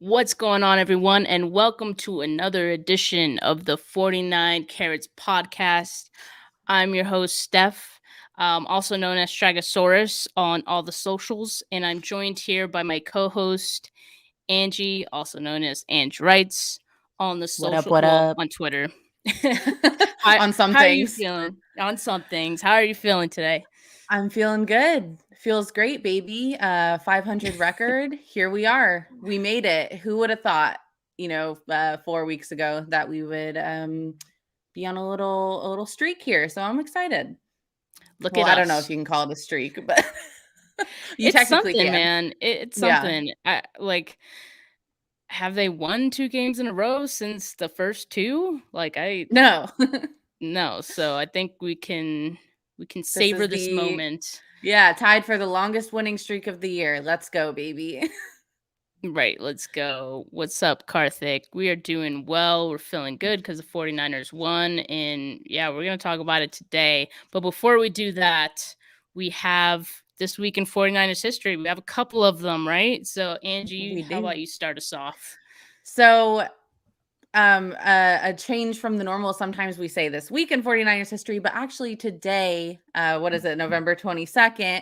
What's going on, everyone, and welcome to another edition of the 49 Carrots podcast. I'm your host, Steph, also known as Stragosaurus on all the socials, and I'm joined here by my co host, Angie, also known as Angie Writes, on the What up? social, What well, up? on Twitter. how, On some how are you things. feeling? On some things. How are you feeling today? I'm feeling good. Feels great, baby. 500 record. Here we are. We made it. Who would have thought, 4 weeks ago that we would be on a little streak here. So I'm excited. Look Well, at I don't know if us. you can call it a streak, but you It's technically something, can. man. It's Yeah. something. Have they won 2 games in a row since the first 2? No. No, so I think we can This savor is this the moment. tied for the longest winning streak of the year. Let's go, baby. Right, let's go. What's up, Karthik? We are doing well. We're feeling good because the 49ers won, and yeah, we're gonna talk about it today. But before we do that, we have this week in 49ers history. We have a couple of them, right? So Angie, We how about do. you start us off? So a change from the normal. Sometimes we say this week in 49ers history, but actually today, what is it, November 22nd,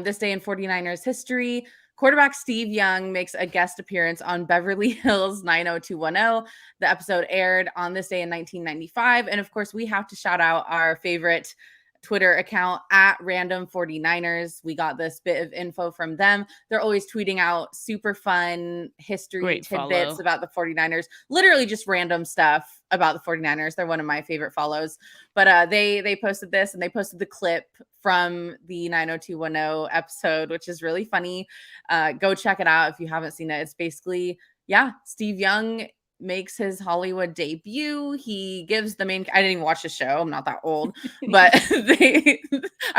this day in 49ers history, quarterback Steve Young makes a guest appearance on Beverly Hills 90210. The episode aired on this day in 1995. And of course, we have to shout out our favorite Twitter account at random 49ers. We got this bit of info from them. They're always tweeting out super fun history Great tidbits follow. about the 49ers, literally just random stuff about the 49ers. They're one of my favorite follows. But they posted this, and they posted the clip from the 90210 episode, which is really funny. Go check it out if you haven't seen it. It's basically, yeah, Steve Young makes his Hollywood debut. He gives the main, I didn't even watch the show. I'm not that old, but I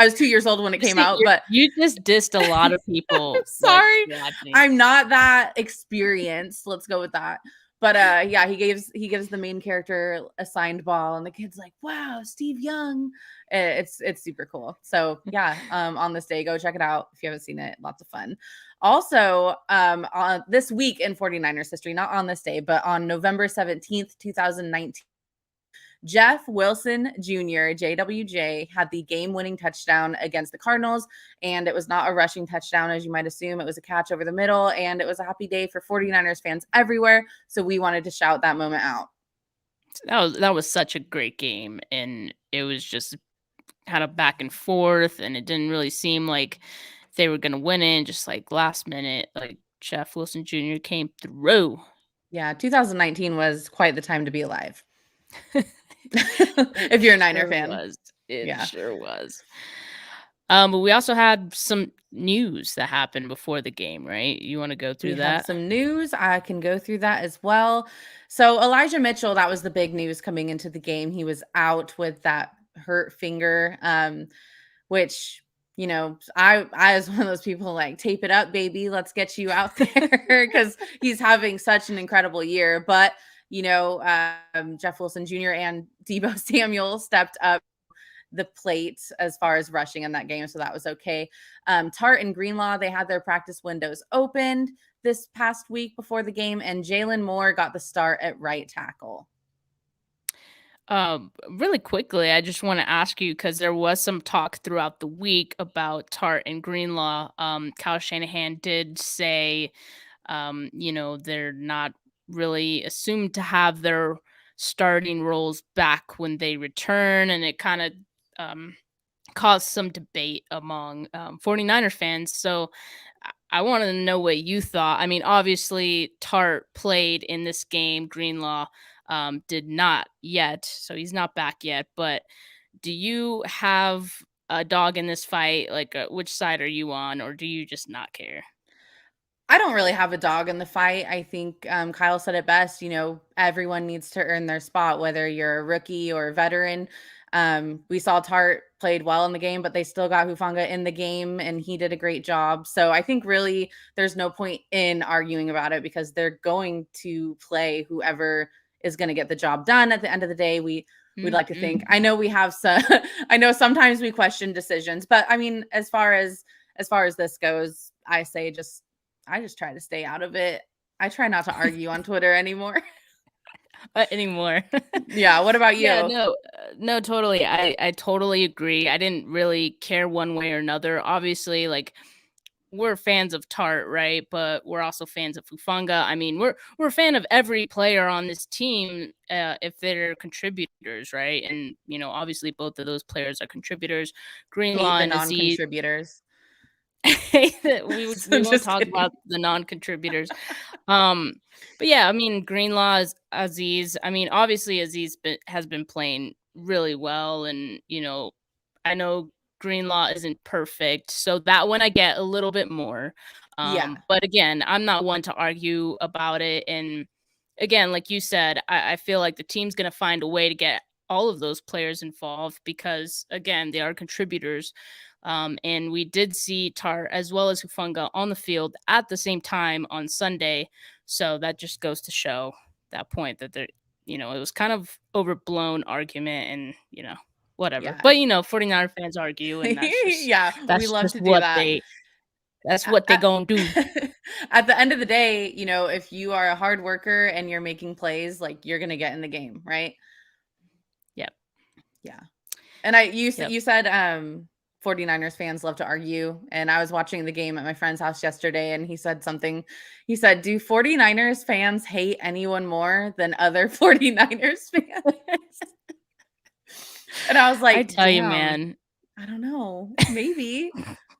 was 2 years old when it You came see, out, but you just dissed a lot of people, sorry, watching. I'm not that experienced. Let's go with that. But yeah, he gives the main character a signed ball, and the kid's like, "Wow, Steve Young!" It's super cool. So yeah, on this day, go check it out if you haven't seen it. Lots of fun. Also, on this week in 49ers history, not on this day, but on November 17th, 2019. Jeff Wilson Jr., JWJ, had the game winning touchdown against the Cardinals. And it was not a rushing touchdown, as you might assume. It was a catch over the middle. And it was a happy day for 49ers fans everywhere. So we wanted to shout that moment out. That was such a great game, and it was just kind of back and forth, and it didn't really seem like they were gonna win it. Just like last minute, like Jeff Wilson Jr. came through. Yeah, 2019 was quite the time to be alive. It If you're a Niner sure fan. was. It Yeah. sure was. But we also had some news that happened before the game, right? You want to go We through have that? some news. I can go through that as well. So Elijah Mitchell, that was the big news coming into the game. He was out with that hurt finger, which I was one of those people like, tape it up, baby. Let's get you out there because he's having such an incredible year. But Jeff Wilson Jr. and Deebo Samuel stepped up the plate as far as rushing in that game, so that was okay. Tart and Greenlaw, they had their practice windows opened this past week before the game, and Jalen Moore got the start at right tackle. Really quickly, I just want to ask you because there was some talk throughout the week about Tart and Greenlaw. Kyle Shanahan did say, they're not really assumed to have their starting roles back when they return, and it kind of um, caused some debate among 49er fans. So I wanted to know what you thought. I mean, obviously, Tart played in this game. Greenlaw did not yet, so he's not back yet. But do you have a dog in this fight? Like, which side are you on, or do you just not care? I don't really have a dog in the fight. I think Kyle said it best. Everyone needs to earn their spot, whether you're a rookie or a veteran. We saw Tart played well in the game, but they still got Hufanga in the game, and he did a great job. So I think really there's no point in arguing about it because they're going to play whoever is going to get the job done. At the end of the day, we'd like to think. I know we have some. I know sometimes we question decisions, but I mean, as far as this goes, I just try to stay out of it. I try not to argue on Twitter anymore. Anymore. Yeah, what about Yeah, you? no, totally. I totally agree. I didn't really care one way or another. Obviously, like we're fans of Tart, right? But we're also fans of Fufanga. I mean, we're a fan of every player on this team if they're contributors, right? And obviously both of those players are contributors. Hate Greenlaw the and Aziz. non-contributors. we won't Just talk kidding. about the non-contributors. Um, but yeah, I mean, Greenlaw, Aziz. I mean, obviously Aziz has been playing really well, and I know Greenlaw isn't perfect, so that one I get a little bit more. Yeah. But again, I'm not one to argue about it. And again, like you said, I feel like the team's gonna find a way to get all of those players involved because again, they are contributors. And we did see Tar as well as Hufunga on the field at the same time on Sunday. So that just goes to show that point that it was kind of overblown argument and, whatever. Yeah. But, 49er fans argue and Yeah, we that's love just to do what that. they gonna do. At the end of the day, if you are a hard worker and you're making plays, like you're gonna get in the game, right? Yep. Yeah. And you Yep. said 49ers fans love to argue, and I was watching the game at my friend's house yesterday and he said something. He said, "Do 49ers fans hate anyone more than other 49ers fans?" And I was I like, tell you, "Damn, man. I don't know. Maybe.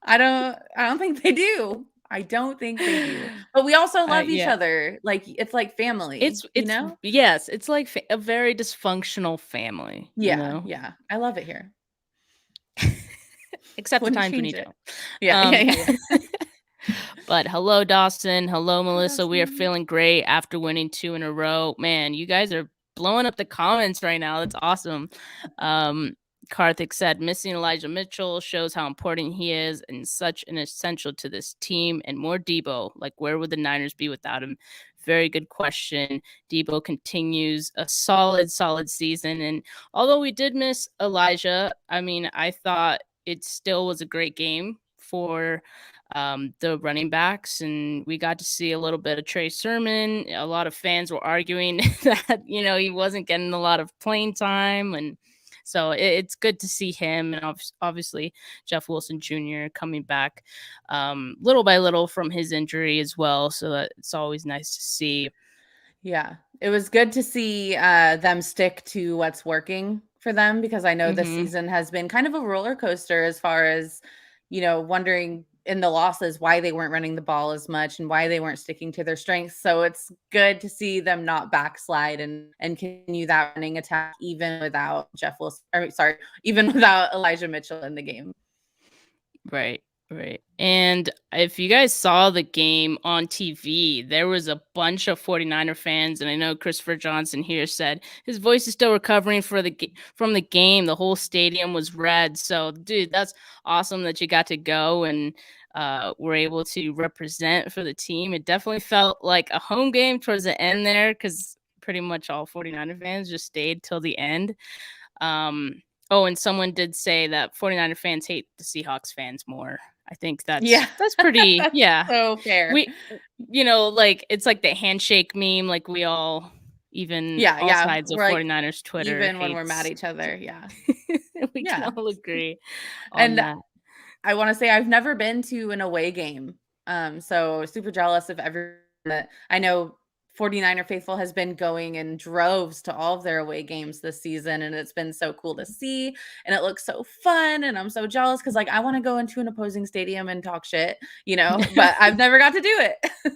I don't think they do. I don't think they do. But we also love each Yeah. other. Like it's like family, It's yes, it's like a very dysfunctional family, Yeah, yeah. I love it here. except the Wouldn't times when change you it. don't. Yeah, yeah, Um, yeah, yeah. but hello, Dawson. Hello, Hello, Melissa. We are Dustin. feeling great after winning 2 in a row. Man, you guys are blowing up the comments right now. That's awesome. Um, Karthik said, missing Elijah Mitchell shows how important he is and such an essential to this team. And more Deebo. Like, where would the Niners be without him? Very good question. Deebo continues a solid season. And although we did miss Elijah, I mean, I thought it still was a great game for the running backs, and we got to see a little bit of Trey Sermon. A lot of fans were arguing that he wasn't getting a lot of playing time, and so it's good to see him, and obviously Jeff Wilson Jr. coming back little by little from his injury as well. So that it's always nice to see. Yeah. It was good to see them stick to what's working for them because I know this Hmm. season has been kind of a roller coaster as far as, wondering in the losses why they weren't running the ball as much and why they weren't sticking to their strengths. So it's good to see them not backslide and continue that running attack even without Jeff Wilson, or sorry, even without Elijah Mitchell in the game. Right, right. And if you guys saw the game on TV, there was a bunch of 49er fans, and I know Christopher Johnson here said his voice is still recovering from the game. The whole stadium was red. So, dude, that's awesome that you got to go and were able to represent for the team. It definitely felt like a home game towards the end there because pretty much all 49er fans just stayed till the end. Um, Oh, and someone did say that 49er fans hate the Seahawks fans more. I think Yeah. that's pretty, That's yeah. so fair. We like it's like the handshake meme, like we all, even Yeah, all yeah. sides of We're like 49ers Twitter even when we're mad hates. at each other. Yeah. We can Yeah. all agree on And that. I want to say I've never been to an away game. So super jealous of everyone that I know 49er faithful has been going in droves to all of their away games this season. And it's been so cool to see. And it looks so fun. And I'm so jealous because like I want to go into an opposing stadium and talk shit, but I've never got to do it.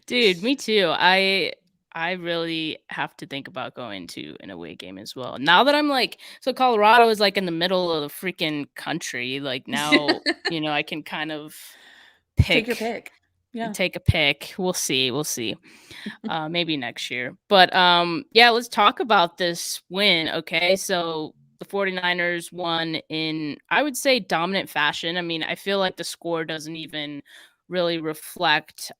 Dude, me too. I really have to think about going to an away game as well. Now that I'm like, so Colorado is like in the middle of the freaking country. Like now, I can kind of Take your pick pick. Yeah. take a pick. We'll see. We'll see. Maybe next year. But yeah, let's talk about this win. Okay. So the 49ers won in, I would say, dominant fashion. I mean, I feel like the score doesn't even really reflect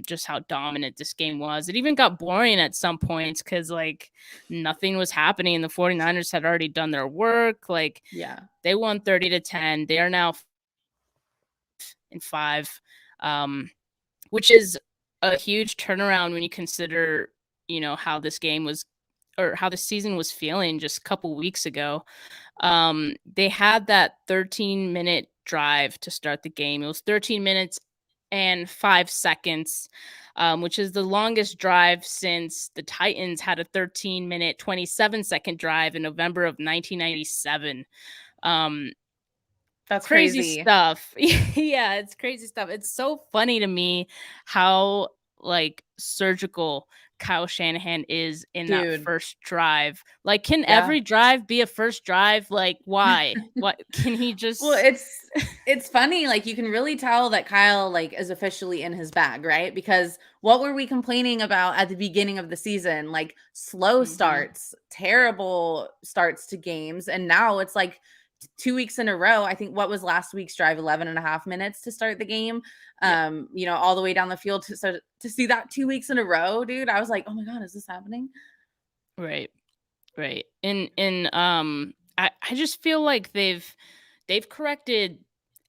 just how dominant this game was. It even got boring at some points because like nothing was happening. The 49ers had already done their work. Like Yeah. they won 30-10. They are now in 5, which is a huge turnaround when you consider, how this game was, or how the season was feeling just a couple weeks ago. They had that 13-minute drive to start the game. It was 13 minutes and 5 seconds, which is the longest drive since the Titans had a 13-minute, 27-second drive in November of 1997. Um, That's Crazy crazy. stuff. Yeah, it's crazy stuff. It's so funny to me how, like, surgical Kyle Shanahan is in that Dude. first drive. Like, can Yeah. every drive be a first drive? Like, why? What can he Well, just it's funny, like, you can really tell that Kyle, like, is officially in his bag, right? Because what were we complaining about at the beginning of the season? Like, slow Mhm. starts, Yeah. terrible starts to games, and now it's, like, 2 weeks in a row. I think what was last week's drive, 11 and a half minutes to start the game, Yep. all the way down the field to see that 2 weeks in a row, dude, I was like, "Oh my god, is this happening?" Right. Right. And I just feel like they've corrected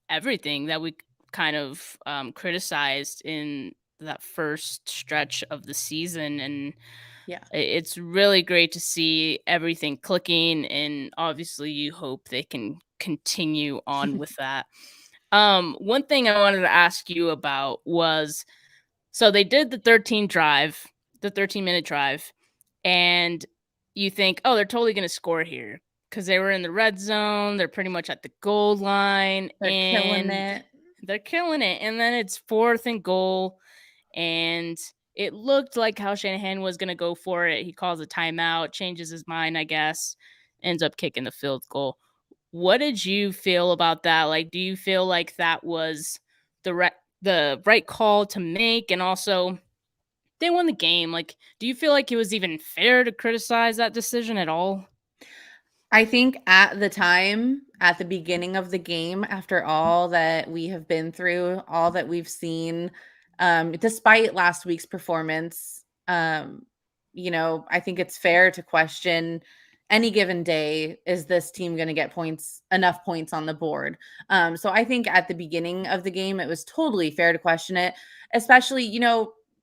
everything that we kind of criticized in that first stretch of the season, and Yeah. it's really great to see everything clicking, and obviously you hope they can continue on with that. One thing I wanted to ask you about was, so they did the 13-minute drive, and you think, "Oh, they're totally gonna score here," because they were in the red zone, they're pretty much at the goal line, They're killing and it. they're killing it, and then it's 4th and goal, and it looked like Kyle Shanahan was gonna go for it. He calls a timeout, changes his mind, I guess, ends up kicking the field goal. What did you feel about that? Like, do you feel like that was the right call to make? And also, they won the game. Like, do you feel like it was even fair to criticize that decision at all? I think at the time, at the beginning of the game, after all that we have been through, all that we've seen, despite last week's performance, I think it's fair to question any given day, is this team going to get enough points on the board? So I think at the beginning of the game, it was totally fair to question it, especially,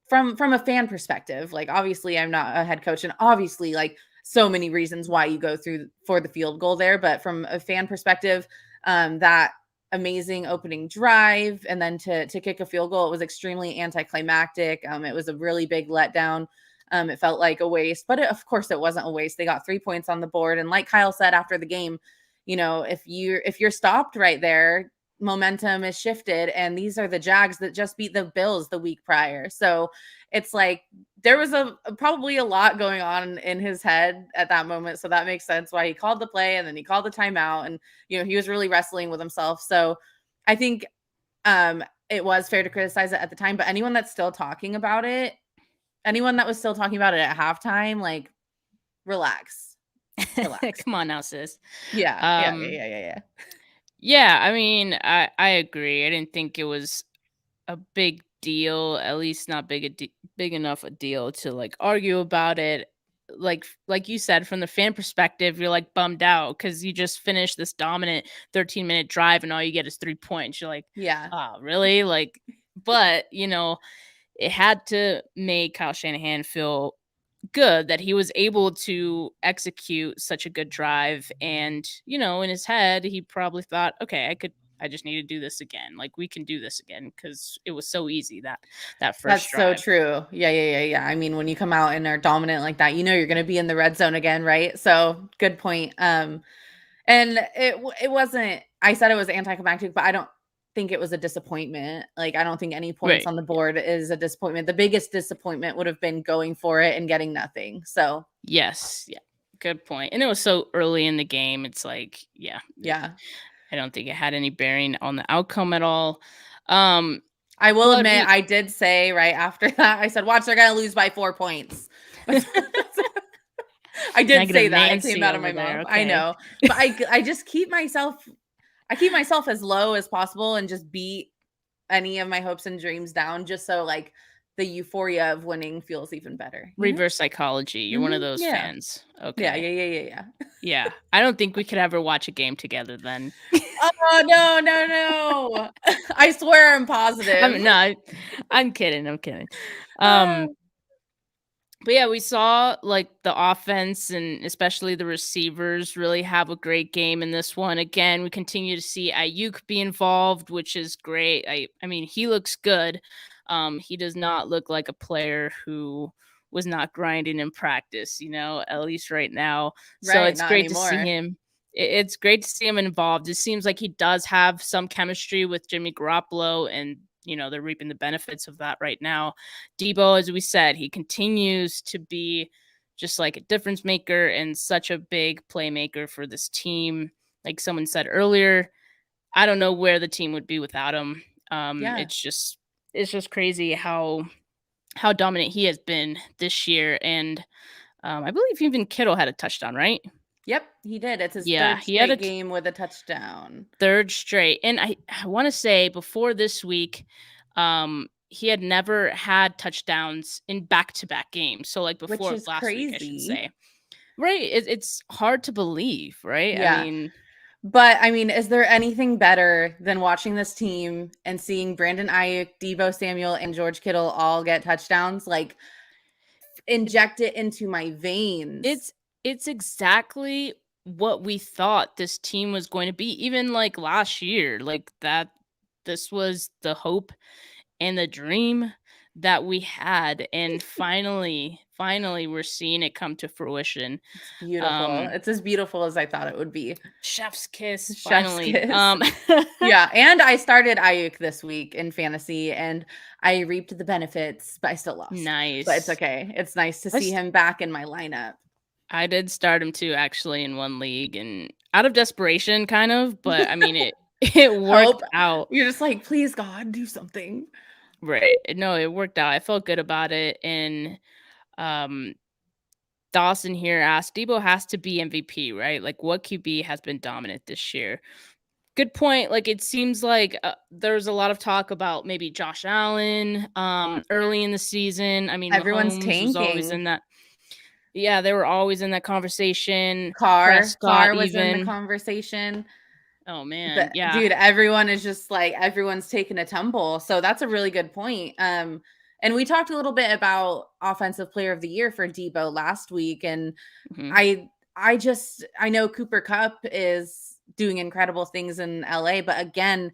from a fan perspective. Like, obviously, I'm not a head coach, and obviously, like, so many reasons why you go through for the field goal there. But from a fan perspective, that amazing opening drive and then to kick a field goal, it was extremely anticlimactic. It was a really big letdown. It felt like a waste, but of course it wasn't a waste. They got 3 points on the board, and like Kyle said after the game, if you're stopped right there, momentum is shifted, and these are the Jags that just beat the Bills the week prior. So it's like there was probably a lot going on in his head at that moment. So that makes sense why he called the play and then he called the timeout, and he was really wrestling with himself. So I think it was fair to criticize it at the time, but anyone that was still talking about it at halftime, like, relax. Relax. Come on now, sis. Yeah. Yeah. Yeah. Um, Yeah. Yeah. Yeah. yeah, I mean, I agree. I didn't think it was a big deal, at least not big enough a deal to, like, argue about it. Like you said, from the fan perspective, you're, like, bummed out because you just finished this dominant 13-minute drive and all you get is 3 points. You're like, Yeah. "Oh, really?" Like, but, it had to make Kyle Shanahan feel good that he was able to execute such a good drive, and, in his head, he probably thought, "Okay, I just need to do this again. Like, we can do this again because it was so easy that first That's so drive." true. Yeah, yeah, yeah, yeah. I mean, when you come out and are dominant like that, you're going to be in the red zone again, right? So, good point. And it wasn't. I said it was anticlimactic, but I don't think it was a disappointment. Like, I don't think any points Right. on the board is a disappointment. The biggest disappointment would have been going for it and getting nothing. So, Yes, yeah. Good point. And it was so early in the game, it's like, yeah, yeah. I don't think it had any bearing on the outcome at all. Um, I will but admit, we I did say right after that, I said, "Watch, they're going to lose by 4 points." I did say Negative that. It came Nancy out of over my there, mouth. I okay. know. But I just keep myself as low as possible and just beat any of my hopes and dreams down, just so, like, the euphoria of winning feels even better, you know? Reverse psychology, you're one of those Yeah. fans. Yeah, Okay. yeah, yeah, yeah, yeah. Yeah, I don't think we could ever watch a game together then. Oh, no, no, no. I swear I'm positive. I'm no, I'm kidding, I'm kidding. Uh, Um, but yeah, we saw like the offense and especially the receivers really have a great game in this one. Again, we continue to see Ayuk be involved, which is great. I mean, he looks good. He does not look like a player who was not grinding in practice, at least right now. So right, it's not great to see anymore. him. It's great to see him involved. It seems like he does have some chemistry with Jimmy Garoppolo, and they're reaping the benefits of that right now. Deebo, as we said, he continues to be just like a difference maker and such a big playmaker for this team. Like someone said earlier, I don't know where the team would be without him. Yeah. It's just crazy how dominant he has been this year. And I believe even Kittle had a touchdown, right? Yep, he did. It's his Yeah, third he had a straight game with a touchdown. third straight. And I want to say before this week, he had never had touchdowns in back-to-back games. So like Which before is last week, I should crazy. say. Right. It's hard to believe, right? I Yeah. mean, But I mean, is there anything better than watching this team and seeing Brandon Ayuk, Deebo Samuel, and George Kittle all get touchdowns? Like, it, inject it into my veins. it's exactly what we thought this team was going to be, even like last year, like that this was the hope and the dream that we had. And finally we're seeing it come to fruition. It's beautiful. Um It's as beautiful as I thought it would be. Chef's kiss, Chef's finally. kiss. Yeah, and I started Ayuk this week in fantasy, and I reaped the benefits, but I still lost. But it's Nice. okay. It's nice to I see him back in my lineup. I did start him too, actually, in one league, and out of desperation, kind of. But I mean, it it Hope. worked out. You're just like, please, God, do something. Right? No, it worked out. I felt good about it. And um, Dawson here asked, Debo has to be MVP, right? Like, what QB has been dominant this year? Good point. Like, it seems like there's a lot of talk about maybe Josh Allen early in the season. I mean, Everyone's Mahomes was always tanking. in that. Yeah, they were always in that conversation. Prescott, Carr was in the even. conversation. Oh man, But yeah. dude, everyone is just like everyone's taking a tumble. So that's a really good point. And we talked a little bit about offensive player of the year for Debo last week. And Mhm. I know Cooper Cup is doing incredible things in LA, but again,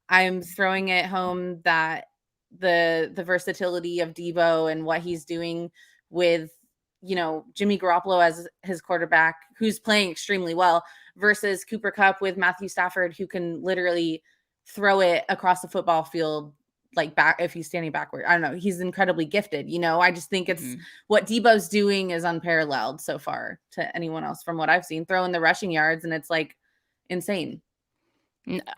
I'm throwing it home that the versatility of Debo and what he's doing with Jimmy Garoppolo as his quarterback, who's playing extremely well, versus Cooper Cup with Matthew Stafford, who can literally throw it across the football field like back if he's standing backward. I don't know. He's incredibly gifted. I just think it's Mhm. what Debo's doing is unparalleled so far to anyone else from what I've seen. Throw in the rushing yards, and it's like insane.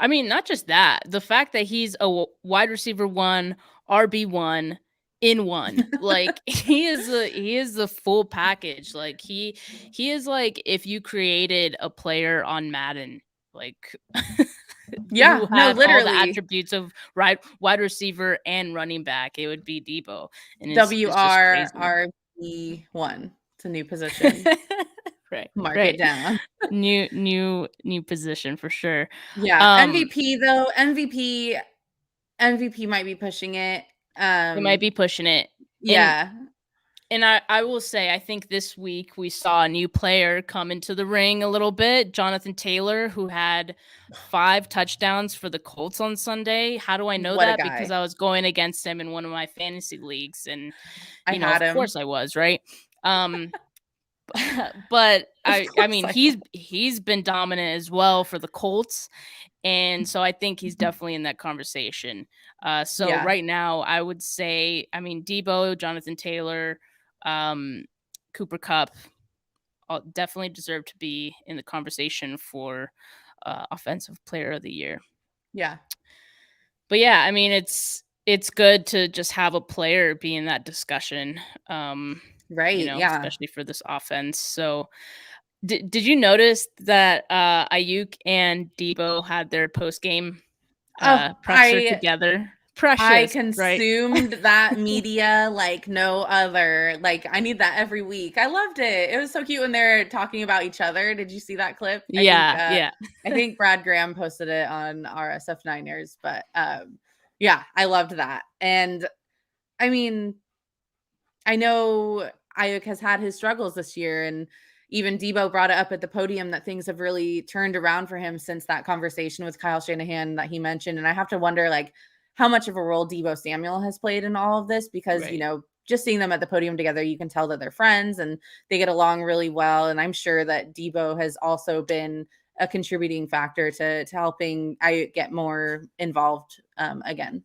I mean, not just that. The fact that he's a wide receiver one, RB1 in one. Like he is the full package. Like he is like if you created a player on Madden, like Yeah, who no, had all the literally. attributes of right wide receiver and running back, it would be Debo. And it's just crazy. WRRB1. It's a new position. Right. Mark it Right. down. New position for sure. Yeah, Um MVP though, MVP might be pushing it. it might be pushing it. And Yeah. I will say, I think this week we saw a new player come into the ring a little bit, Jonathan Taylor, who had 5 touchdowns for the Colts on Sunday. How do I know What a that? Because guy. I was going against him in one of my fantasy leagues, and I had of him. course I was, right? Um, but Of I course mean, I he's been dominant as well for the Colts, and so I think he's definitely in that conversation. So Yeah. right now, I would say, I mean, Debo, Jonathan Taylor, um, Cooper Cup, all definitely deserve to be in the conversation for offensive player of the year. Yeah. But yeah, I mean, it's good to just have a player be in that discussion. Um, Right, yeah. especially for this offense. So did you notice that Ayuk and Debo had their post game Oh, presser together? I precious, right? consumed that media like no other. Like I need that every week. I loved it. It was so cute when they're talking about each other. Did you see that clip? Yeah, yeah. I think Brad Graham posted it on RSF Niners, but yeah, I loved that. And I mean, I know Ayuk has had his struggles this year, and even Deebo brought it up at the podium that things have really turned around for him since that conversation with Kyle Shanahan that he mentioned. And I have to wonder, like, how much of a role Deebo Samuel has played in all of this because, Right. just seeing them at the podium together, you can tell that they're friends and they get along really well. And I'm sure that Deebo has also been a contributing factor to helping Ayuk get more involved again.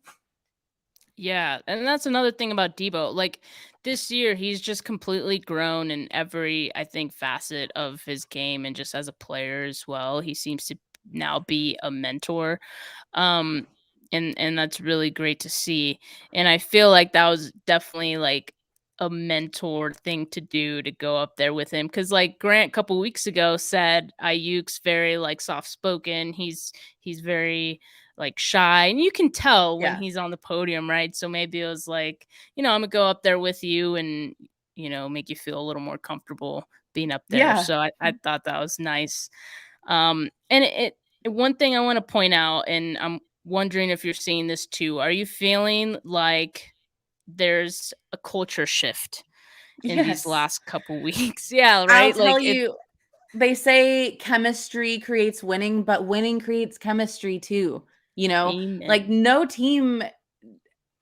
Yeah, and that's another thing about Debo. Like this year, he's just completely grown in every, I think, facet of his game and just as a player as well. He seems to now be a mentor. Um and that's really great to see. And I feel like that was definitely like a mentor thing to do, to go up there with him, cuz like Grant a couple weeks ago said Ayuk's very like soft spoken. He's very like shy, and you can tell when Yeah. he's on the podium, right? So maybe it was like, I'm gonna go up there with you and make you feel a little more comfortable being up there. Yeah. So I thought that was nice. And one thing I want to point out, and I'm wondering if you're seeing this too. Are you feeling like there's a culture shift in these Yes. last couple weeks? Yeah, I'll right. tell Like it. you, they say chemistry creates winning, but winning creates chemistry too. You know, like Amen. no team,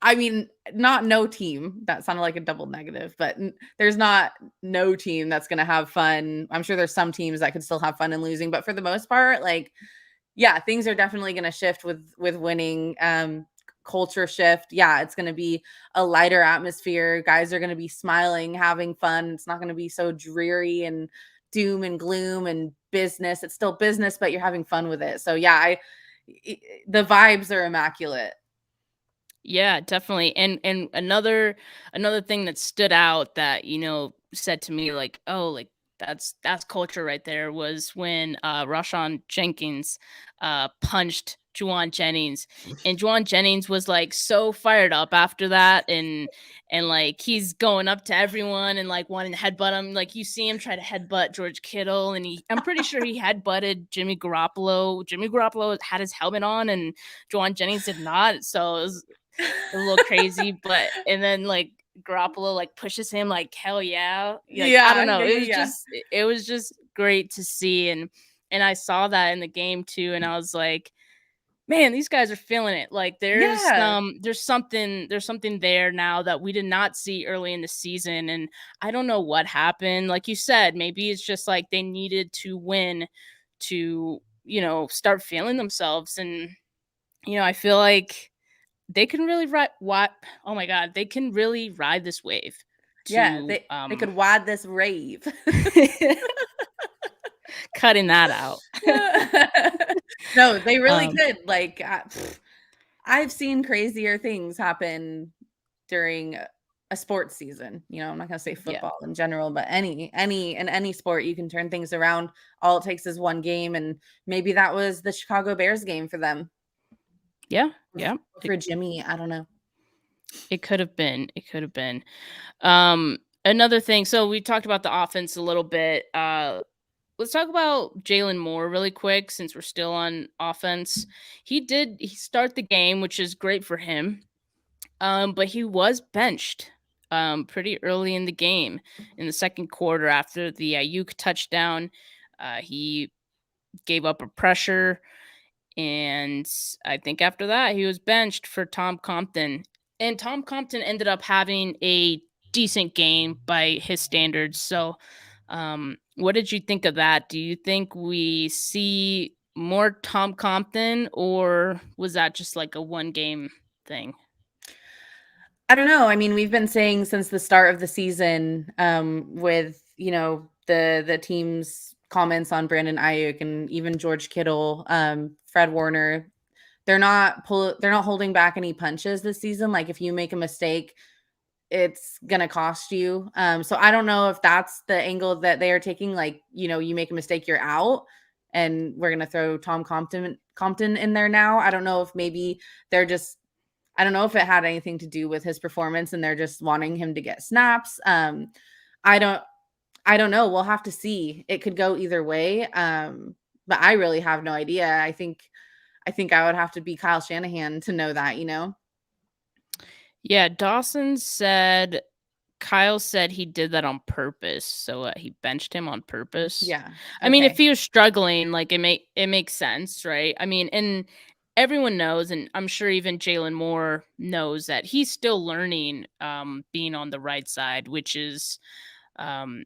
I mean, not no team. That sounded like a double negative, but there's not no team that's going to have fun. I'm sure there's some teams that could still have fun in losing, but for the most part, like yeah, things are definitely going to shift with winning. Culture shift. Yeah, it's going to be a lighter atmosphere. Guys are going to be smiling, having fun. It's not going to be so dreary and doom and gloom and business. It's still business, but you're having fun with it. So yeah, the vibes are immaculate. Yeah, definitely. And another thing that stood out that, said to me like, "Oh, like that's culture right there," was when Rashawn Jenkins punched Juwan Jennings. And Juwan Jennings was like so fired up after that, and like he's going up to everyone and like wanting to headbutt him. Like you see him try to headbutt George Kittle, and I'm pretty sure he headbutted Jimmy Garoppolo. Jimmy Garoppolo had his helmet on and Juwan Jennings did not. So it was a little crazy, but and then like Garoppolo like pushes him like hell yeah. Like I Yeah, don't know. yeah, It yeah, was yeah. just it was just great to see, and I saw that in the game too, and I was like, man, these guys are feeling it. Like Yeah. there's something there now that we did not see early in the season. And I don't know what happened. Like you said, maybe it's just like they needed to win to, start feeling themselves. And I feel like they can really ride what oh my god, they can really ride this wave Yeah, to they could wad this rave. cutting that out. No, they really um could. Like, I've seen crazier things happen during a sports season. I'm not gonna say yeah. football in general, but any sport, you can turn things around. All it takes is one game, and maybe that was the Chicago Bears game for them. Yeah, Or yeah. for Jimmy, I don't know. It could have been. It could have been. Another thing, so we talked about the offense a little bit. Let's talk about Jalen Moore really quick since we're still on offense. He start the game, which is great for him. But he was benched pretty early in the game in the second quarter after the Ayuk touchdown. He gave up a pressure, and I think after that he was benched for Tom Compton. And Tom Compton ended up having a decent game by his standards. So, what did you think of that? Do you think we see more Tom Compton, or was that just like a one game thing? I don't know. I mean, we've been saying since the start of the season, with the team's comments on Brandon Ayuk and even George Kittle, Fred Warner, they're not holding back any punches this season. Like if you make a mistake, it's gonna cost you. So I don't know if that's the angle that they are taking. Like you make a mistake, you're out, and we're gonna throw Tom Compton in there now. I don't know if maybe they're just I don't know if it had anything to do with his performance and they're just wanting him to get snaps. I don't I don't know. We'll have to see. It could go either way. But I really have no idea. I think I would have to be Kyle Shanahan to know that, you know? Yeah, Kyle said he did that on purpose, so, he benched him on purpose. Yeah. I mean, if Okay. he was struggling, like, it makes sense, right? I mean, and everyone knows, and I'm sure even Jalen Moore knows that he's still learning, being on the right side, which is, um,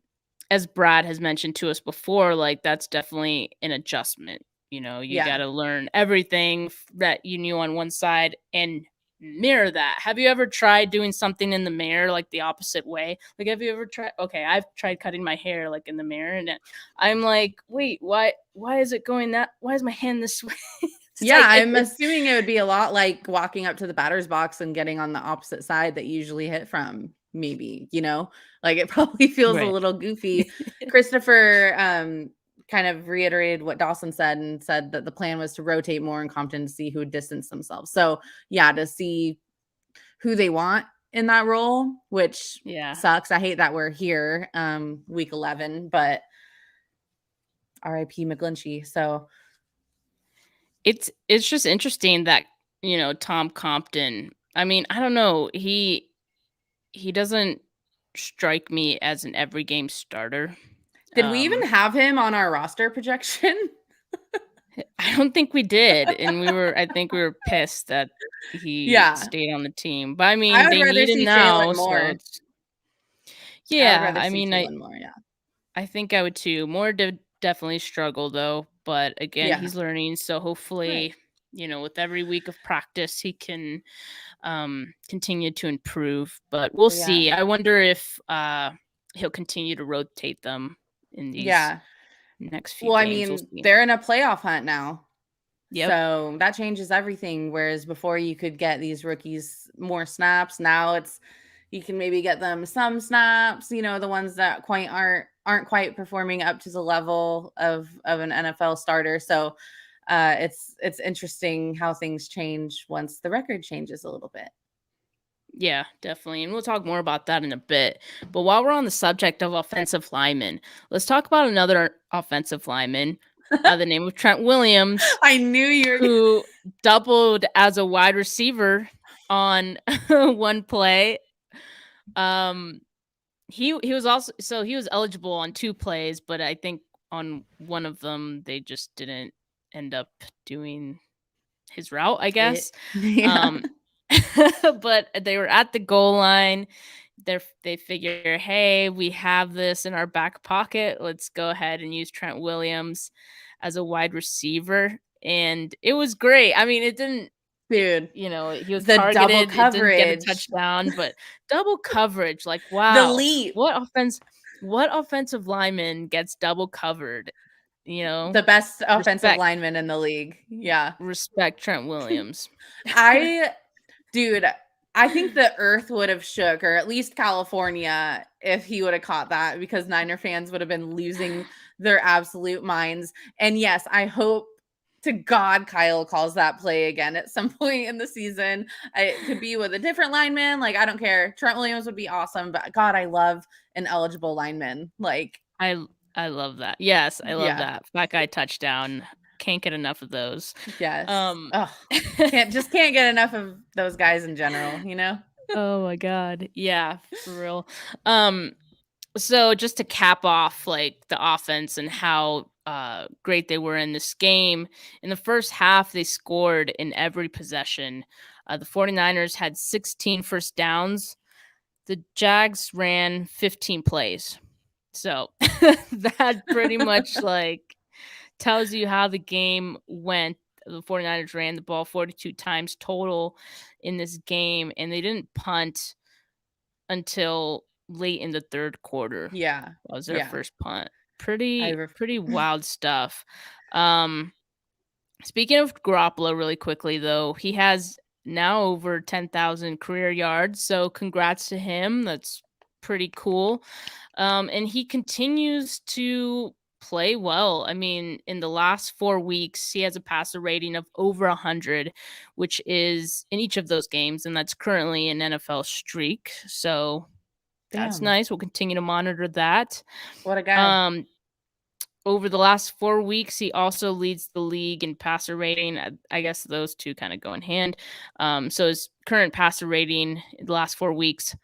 as Brad has mentioned to us before, like, that's definitely an adjustment. You Yeah. gotta learn everything that you knew on one side and mirror that. Have you ever tried doing something in the mirror like the opposite way? Like, have you ever tried? Okay, I've tried cutting my hair like in the mirror, and I'm like, wait, why is it going that? Why is my hand this way? It's Yeah, like I'm assuming it would be a lot like walking up to the batter's box and getting on the opposite side that you usually hit from, maybe, you know? Like it probably feels a right. little goofy. Christopher kind of reiterated what Dawson said and said that the plan was to rotate more in Compton to see who would distance themselves. So, yeah, to see who they want in that role, which Yeah, sucks. I hate that we're here week 11, but RIP McGlinchey. So, it's just interesting that Tom Compton. I mean, I don't know. He doesn't strike me as an every game starter. did we even Um, have him on our roster projection? I don't think we did, and I think we were pissed that he Yeah. stayed on the team. But I I mean, would they rather need him see now, Jalen so more. it's I would yeah. rather I see mean, Jalen more, yeah. I think I would too. Moore did definitely struggle though, but again, Yeah. he's learning. So Right. hopefully, with every week of practice, he can continue to improve. But we'll Yeah. see. I wonder if he'll continue to rotate them in these Yeah. next few Well, I games. We'll mean, see. they're in a playoff hunt now. Yep. So that changes everything. Whereas before you could get these rookies more snaps. Now it's you can maybe get them some snaps, the ones that quite aren't quite performing up to the level of an NFL starter. So it's interesting how things change once the record changes a little bit. Yeah, definitely. And we'll talk more about that in a bit. But while we're on the subject of offensive linemen, let's talk about another offensive lineman by the name of Trent Williams, I knew you were who doubled as a wide receiver on one play. Um he was also he was eligible on two plays, but I think on one of them they just didn't end up doing his route, I it. guess. Yeah. Um but they were at the goal line. They figure, hey, we have this in our back pocket. Let's go ahead and use Trent Williams as a wide receiver. And it was great. I mean, it didn't, Dude, he was the double targeted. It didn't get a coverage, touchdown, but double coverage. Like, the wow, leap, what offensive lineman gets double covered? the best offensive Respect, lineman in the league. Yeah. respect Trent Williams. I Dude, I think the earth would have shook, or at least California, if he would have caught that, because Niner fans would have been losing their absolute minds. And yes, I hope to God Kyle calls that play again at some point in the season. It could be with a different lineman. Like, I don't care. Trent Williams would be awesome, but God, I love an eligible lineman. Like, I I love that. Yes, I love yeah, that. Flat guy touchdown. Can't get enough of those. yes. Um Oh, can't get enough of those guys in general. Oh my god. Yeah, for real. Um so just to cap off like the offense and how great they were in this game. In the first half they scored in every possession. The 49ers had 16 first downs. The Jags ran 15 plays. So that pretty much like tells you how the game went. The 49ers ran the ball 42 times total in this game, and they didn't punt until late in the third quarter. Yeah. That was their Yeah. first punt. I Pretty ref- pretty wild stuff. Um, Speaking of Garoppolo, really quickly though, he has now over 10,000 career yards. So congrats to him. That's pretty cool. And he continues to play well. I mean, in the last 4 weeks, he has a passer rating of over 100, which is in each of those games, and that's currently an NFL streak. So that's Damn. nice. We'll continue to monitor that. What a guy. Um, over the last 4 weeks, he also leads the league in passer rating. I guess those two kind of go in hand. So his current passer rating in the last 4 weeks,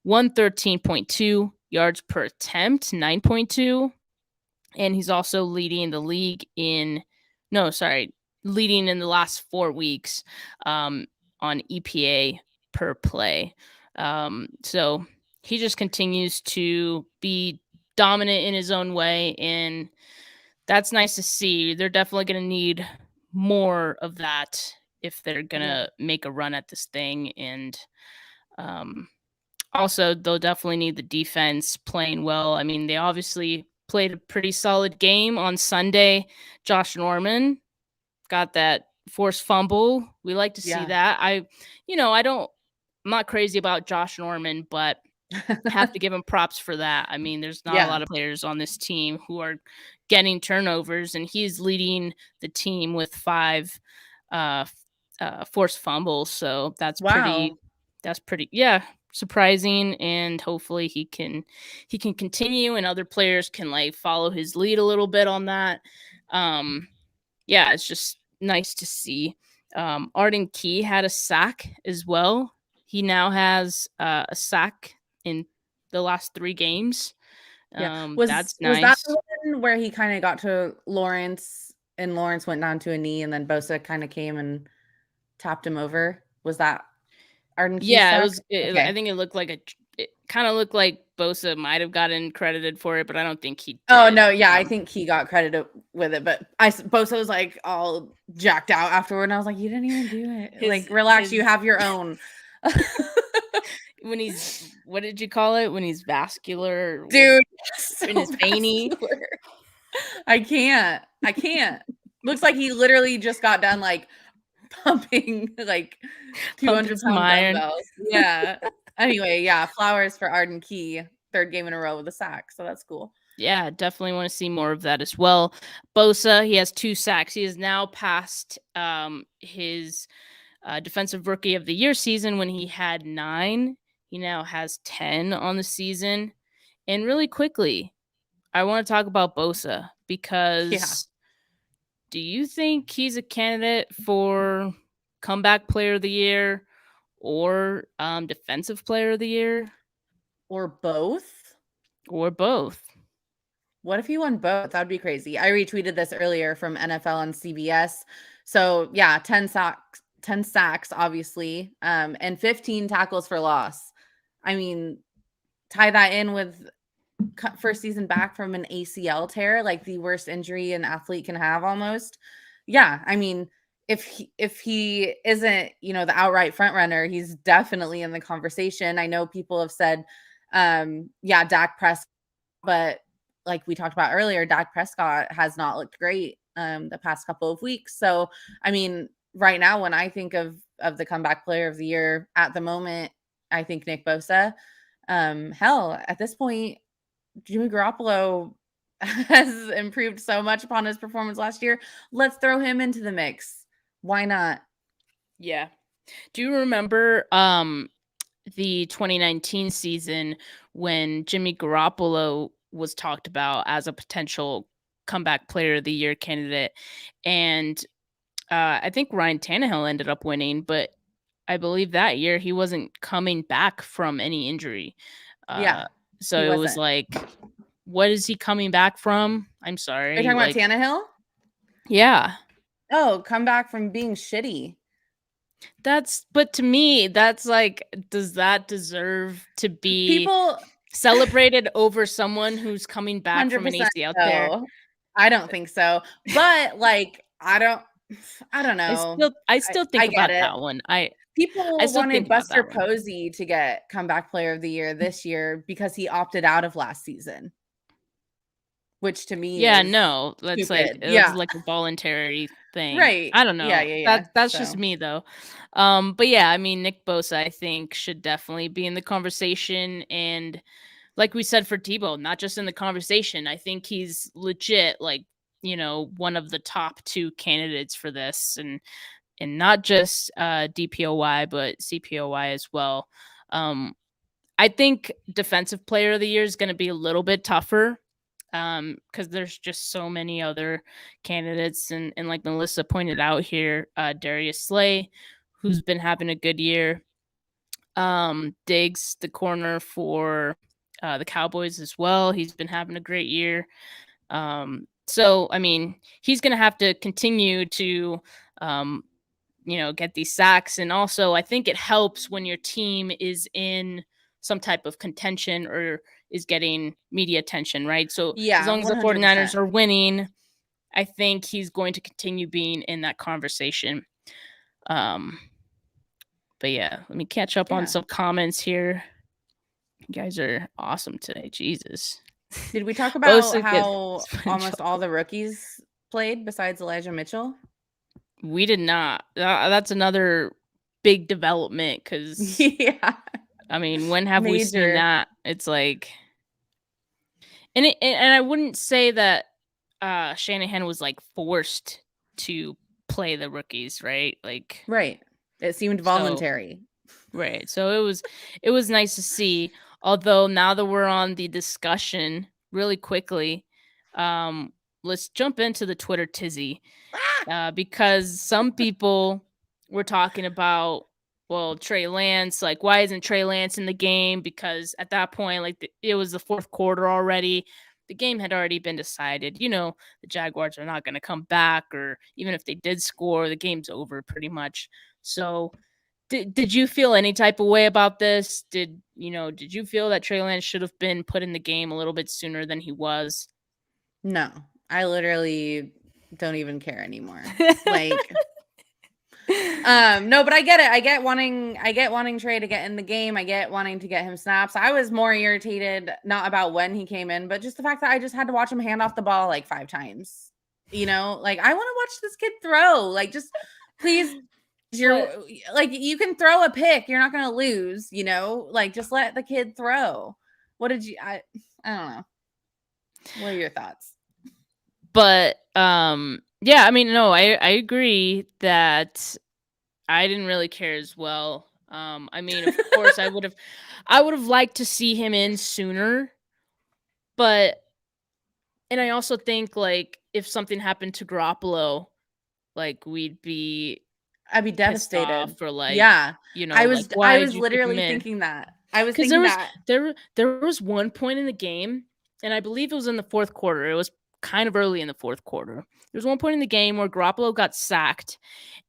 113.2 yards per attempt, 9.2. And he's also leading the league in, no, sorry, leading in the last 4 weeks on EPA per play. So he just continues to be dominant in his own way, and that's nice to see. They're definitely going to need more of that if they're going Yeah. to make a run at this thing. And um, also, they'll definitely need the defense playing well. I mean, they obviously played a pretty solid game on Sunday. Josh Norman got that forced fumble. We like to see Yeah. that. I'm not crazy about Josh Norman, but have to give him props for that. I mean, there's not a Yeah. lot of players on this team who are getting turnovers, and he's leading the team with 5 uh, forced fumbles. So Wow. that's pretty, yeah, surprising. And hopefully he can continue, and other players can like follow his lead a little bit on that. Um, yeah, it's just nice to see. Arden Key had a sack as well. He now has a sack in the last 3 games. Yeah. That's Was that nice. the one where he kind of got to Lawrence and Lawrence went down to a knee and then Bosa kind of came and tapped him over? Was that Arden Key's Yeah, it sack? was. I Okay. think it looked like it kind of looked like Bosa might have gotten credited for it, but I don't think he Oh did. no, yeah, I think he got credit with it, but Bosa was like all jacked out afterward, and I was like, you didn't even do it. Like, relax, you His have your own. when he's, what did you call it? When he's vascular, what Dude, so in his veiny, vascular. I can't. I can't. Looks like he literally just got done like pumping like pumping 200 some pound iron. dumbbells. Yeah. Anyway, yeah, flowers for Arden Key, 3rd game in a row with a sack. So that's cool. Yeah, definitely want to see more of that as well. Bosa, he has 2 sacks. He has now passed his defensive rookie of the year season when he had 9. He now has 10 on the season. And really quickly, I want to talk about Bosa Yeah. because do you think he's a candidate for comeback player of the year or defensive player of the year Or both. or both? What if he won both? That'd be crazy. I retweeted this earlier from NFL on CBS. So yeah, 10 sacks, obviously, and 15 tackles for loss. I mean, tie that in with first season back from an ACL tear, like the worst injury an athlete can have almost. Yeah, I mean, if he isn't, the outright front runner, he's definitely in the conversation. I know people have said yeah, Dak Prescott, but like we talked about earlier, Dak Prescott has not looked great the past couple of weeks. So, I mean, right now when I think of the comeback player of the year at the moment, I think Nick Bosa. Hell, at this point, Jimmy Garoppolo has improved so much upon his performance last year. Let's throw him into the mix. Why not? Yeah. Do you remember the 2019 season when Jimmy Garoppolo was talked about as a potential comeback player of the year candidate? And I think Ryan Tannehill ended up winning, but I believe that year he wasn't coming back from any injury. Yeah, Uh, so he it was wasn't. like, what is he coming back from? I'm Are you sorry. talking about Like, Tannehill? yeah, Oh, come back from being shitty. but to me, that's like, does that deserve to be People celebrated over someone who's coming back from an 100% ACL tear? no. I don't think so. But like I don't know. I I still I think get about it. that one. I People still think wanted about Buster that one. Posey to get comeback player of the year this year because he opted out of last season, which to me Yeah, is no, that's like stupid. it was Yeah. like a voluntary thing. Right. I don't Yeah, know. yeah, yeah. That's just So, me though. But yeah, I mean Nick Bosa I think should definitely be in the conversation, and like we said for Deebo, not just in the conversation. I think he's legit, like, one of the top two candidates for this, and not just DPOY, but CPOY as well. Um, I think defensive player of the year is going to be a little bit tougher because there's just so many other candidates, and like Melissa pointed out here, Darius Slay, who's been having a good year. Diggs, the corner for the Cowboys as well. He's been having a great year. So I mean, he's going to have to continue to um, get these sacks. And also, I think it helps when your team is in some type of contention or is getting media attention, right? So as Yeah, long as the 49ers 100%. are winning, I think he's going to continue being in that conversation. Um, but yeah, let me catch up on Yeah. some comments here. You guys are awesome today. Jesus. Did we talk Oh, about so good. how almost all the rookies played besides Elijah Mitchell? We did not. That's another big development because, Yeah. I mean, when have we seen Major. that? It's like, and I wouldn't say that Shanahan was like forced to play the rookies, right? Like, Right. It seemed so voluntary. right. So it was nice to see. Although now that we're on the discussion really quickly, um, let's jump into the Twitter tizzy. Because some people were talking about, well, Trey Lance, like, why isn't Trey Lance in the game? Because at that point, like, it was the fourth quarter already. The game had already been decided. The Jaguars are not going to come back, or even if they did score, the game's over pretty much. So, did you feel any type of way about this? Did you feel that Trey Lance should have been put in the game a little bit sooner than he was? No, I literally don't even care anymore. Like, no, but I get it. I get wanting Trey to get in the game. I get wanting to get him snaps. I was more irritated not about when he came in, but just the fact that I just had to watch him hand off the ball like 5 times. Like, I want to watch this kid throw. Like, just please, you're But like, you can throw a pick. You're not going to lose, like, just let the kid throw. What did you I don't know. What are your thoughts? But yeah, I mean, no, I agree that I didn't really care as well. I mean, of course, I would have liked to see him in sooner, but and I also think, like, if something happened to Garoppolo, like, we'd be I'd be pissed off, devastated. or like, Yeah. I like, was why I did was you keep him literally in? thinking that. I was Because there thinking was that. there was one point in the game, and I believe it was in the fourth quarter. It was kind of early in the fourth quarter. There was one point in the game where Garoppolo got sacked,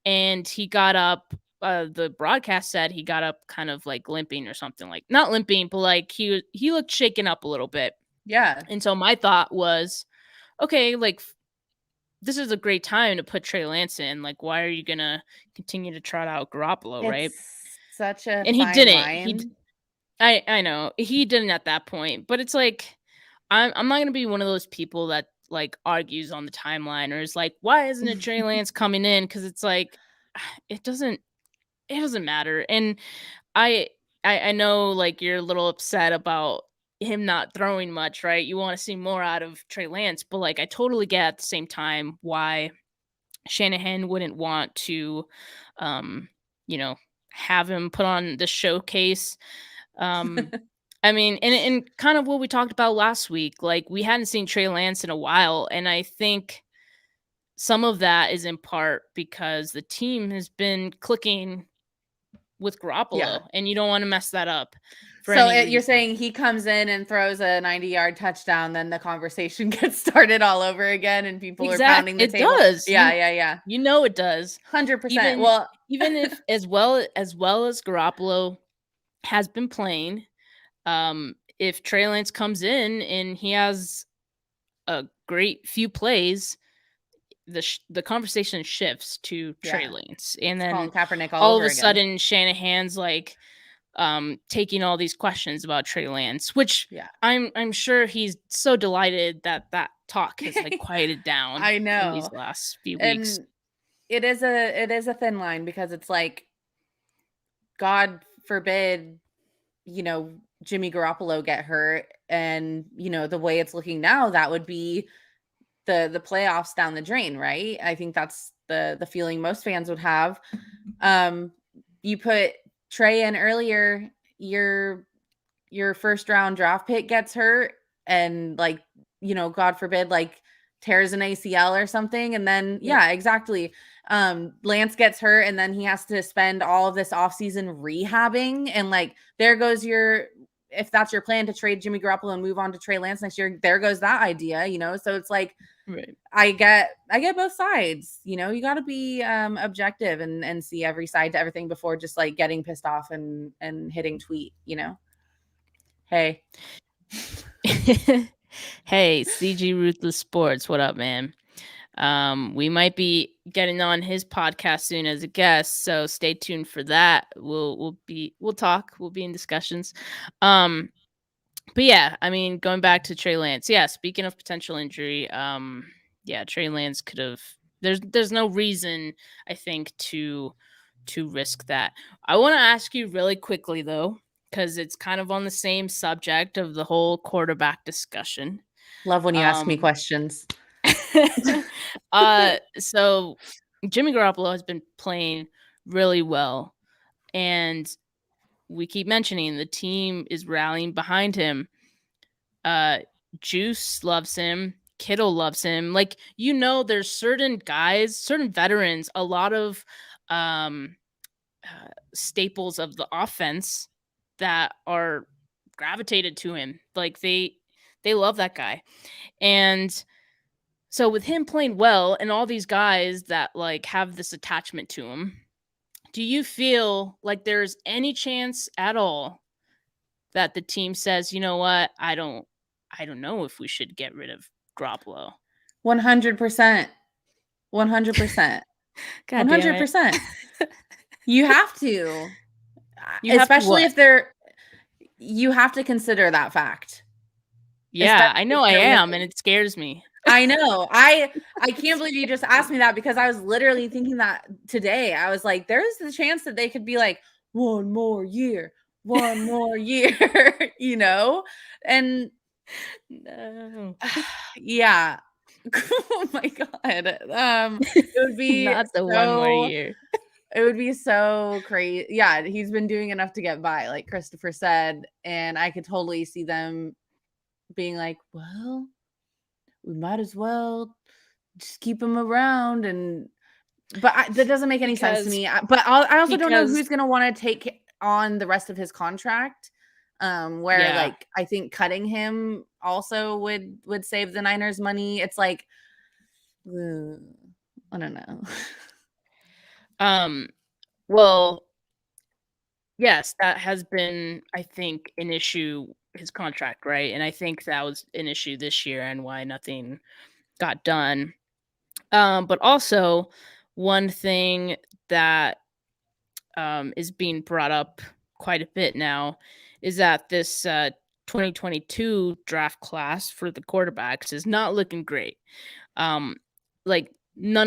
and he got up. The broadcast said he got up kind of like limping or something, like not limping, but like he looked shaken up a little bit. Yeah. And so my thought was, okay, like, this is a great time to put Trey Lance in. Like, why are you gonna continue to trot out Garoppolo, right? It's such a And he fine didn't. line. I know he didn't at that point, but it's like I'm not gonna be one of those people that like argues on the timeline or is like, why isn't it Trey Lance coming in? Because it's like it doesn't matter. And I I know, like, you're a little upset about him not throwing much, right? You want to see more out of Trey Lance, but like I totally get at the same time why Shanahan wouldn't want to um, you know, have him put on the showcase. Um I mean, and kind of what we talked about last week, like, we hadn't seen Trey Lance in a while, and I think some of that is in part because the team has been clicking with Yeah. Garoppolo, and you don't wanna mess that up for So any you're reason. saying he comes in and throws a 90-yard touchdown, then the conversation gets started all over again and people are pounding the It table. does. Yeah, yeah, yeah. You know it does. 100%. Even Well, even if as well as Garoppolo has been playing, if Trey Lance comes in and he has a great few plays, the conversation shifts to Trey yeah. Lance, and It's Colin then Kaepernick all all of over a again. sudden Shanahan's like taking all these questions about Trey Lance, which Yeah. I'm sure he's so delighted that that talk has like quieted down I in these know. last few weeks. And it is a thin line because it's like, God forbid, you know, Jimmy Garoppolo get hurt, and the way it's looking now, that would be the playoffs down the drain, right? I think that's the feeling most fans would have. You put Trey in earlier, your first round draft pick gets hurt, and God forbid, tears an ACL or something, and then yeah, exactly. Lance gets hurt, and then he has to spend all of this offseason rehabbing, and there goes if that's your plan to trade Jimmy Garoppolo and move on to Trey Lance next year, there goes that idea, so it's like, Right. I get both sides. You got to be objective and see every side to everything before just getting pissed off and hitting tweet. Hey. Hey, CG Ruthless Sports, what up, man? We might be getting on his podcast soon as a guest, so stay tuned for that. We'll talk. We'll be in discussions. But yeah, I mean, going back to Trey Lance. Yeah, speaking of potential injury, Trey Lance could have. There's no reason, I think, to risk that. I want to ask you really quickly though, because it's kind of on the same subject of the whole quarterback discussion. Love when you ask me questions. So Jimmy Garoppolo has been playing really well, and we keep mentioning the team is rallying behind him. Juice loves him. Kittle loves him. There's certain guys, certain veterans, a lot of staples of the offense that are gravitated to him. They love that guy. And so with him playing well and all these guys that have this attachment to him, do you feel like there's any chance at all that the team says, you know what, I don't know if we should get rid of Garoppolo? 100%. 100%. God damn it. 100%. You have to. Especially if they're, you have to consider that fact. Yeah, I know I am, and it scares me. I know. I can't believe you just asked me that, because I was literally thinking that today. I was like, there's the chance that they could be like, one more year. And no. Yeah. Oh my God. It would be not the 1 more year. It would be so crazy. Yeah, he's been doing enough to get by, like Christopher said, and I could totally see them being like, well, we might as well just keep him around. But that doesn't make any sense to me. But I also don't know who's going to want to take on the rest of his contract. I think cutting him also would save the Niners money. It's like, I don't know. Well, yes, that has been, I think, an issue, his contract, right? And I think that was an issue this year and why nothing got done. But also, one thing that is being brought up quite a bit now is that this 2022 draft class for the quarterbacks is not looking great. None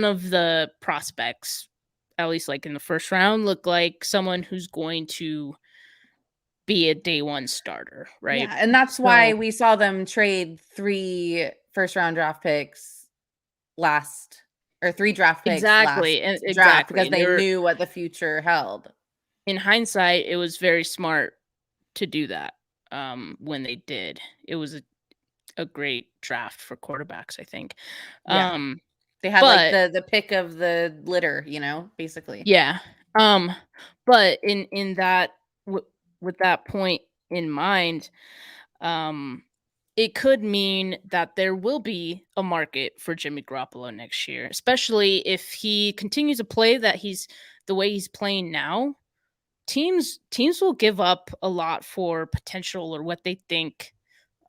of the prospects, at least in the first round, look like someone who's going to be a day one starter, right? Yeah, and that's why we saw them trade 3 first-round draft picks last, or 3 draft picks exactly, last exactly, draft, because they knew what the future held. In hindsight, it was very smart to do that. When they did, it was a great draft for quarterbacks, I think. Yeah. They had the pick of the litter, basically. Yeah. But in that, with that point in mind, it could mean that there will be a market for Jimmy Garoppolo next year, especially if he continues to play the way he's playing now. Teams will give up a lot for potential or what they think,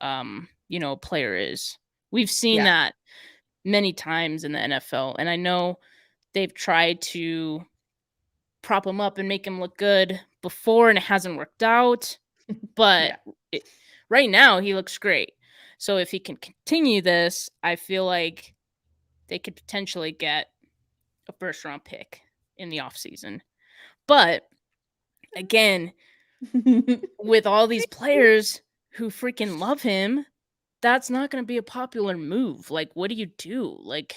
a player is. We've seen that many times in the NFL, and I know they've tried to prop him up and make him look good before, and it hasn't worked out. But right now, he looks great. So if he can continue this, I feel like they could potentially get a first-round pick in the offseason. But again, with all these players who freaking love him, that's not going to be a popular move. Like, what do you do? Like,